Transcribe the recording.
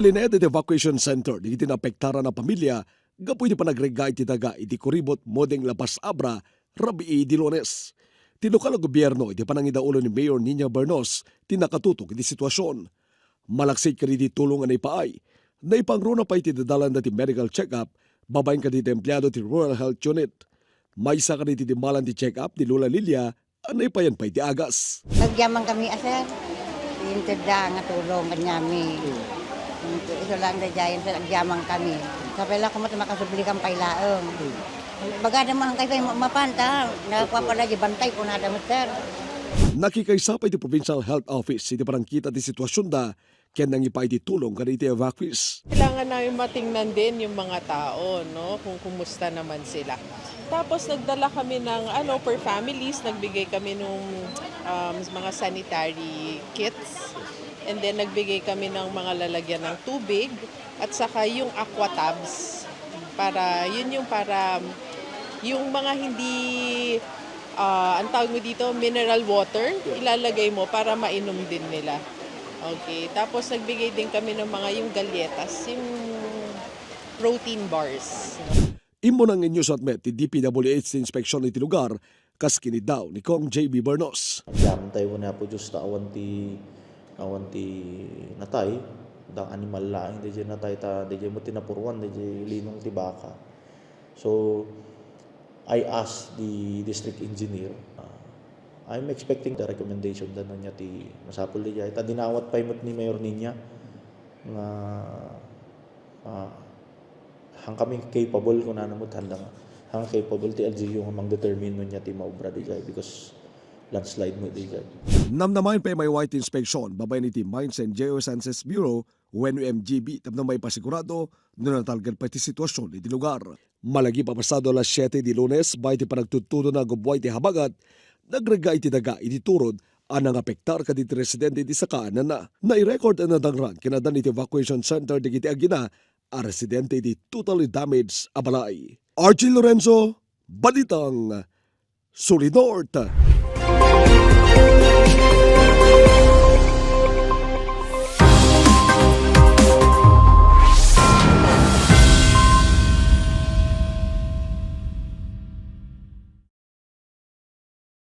Sa Linet Evacuation Center, di tinapektara na pamilya, gapoy di pa nagregay ti daga iti kuribot modeng lapas abra, rabi di Lunes. Tinukal ang gobyerno, iti panangidaulo ni Mayor Nina Bernos, tinakatutok iti sitwasyon. Malaksit ka di tulong anay paay. Naipangruna pa iti dadalan dati medical check-up, babaeng ka di empleyado ti Rural Health Unit. May isa ka di malan ti check-up ni Lola Lilia, anay pa yan pa iti agas. Nagyaman kami, sir. Hintid da nga tulong kanyami. Ito lang da dyan, sir, nagyaman kami. Sabi lang kung makasubli kang pailaong. Baga naman kayo mapanta, nagpapala di bantay ko na damit, sir. Nakikaysapay ti Provincial Health Office, iti parang kita ti sitwasyon da, kaya nang ipay ti tulong ka iti evacuees. Kailangan namin matingnan din yung mga tao, no? Kung kumusta naman sila. Tapos nagdala kami ng per families, nagbigay kami ng mga sanitary kits. And then nagbigay kami ng mga lalagyan ng tubig at saka yung aqua tabs para yung mga hindi ang tawag mo dito mineral water ilalagay mo para mainom din nila. Okay, tapos nagbigay din kami ng mga yung galletas, yung protein bars. Imo nang inyos at met ti DPWH inspeksyon iti lugar, kas kinid daw ni Kong J.B. Bernos. Jam tayo na po just awan ti natay, da animal laing di natay ta di mo tinapurwan di linong ti baka. So I asked the district engineer. I'm expecting the recommendation da niya ti masapul di ta dinawat pa imot ni Mayor niya nga hang kami capable kung nanamot handang hang capable ti LGU nga mang-determine nun niya ti maubra di because landslide mo di jay. Namnamayin pa may white inspection, babay ni ti Mines and Geosciences Bureau, UMGB, tapos may pasigurado, natalgan pa ti sitwasyon iti lugar. Malagi pa pasado alas 7 di Lunes, bay ti panagtutudo na gubway ti habagat, nagregay ti daga iti turod, anang apektar ka di residente di sakaanan na. Nai-record na nadangran, kinadan iti evacuation center di kiti agina, a residente di totally damaged abalay. Archie Lorenzo, Balitang Solidort.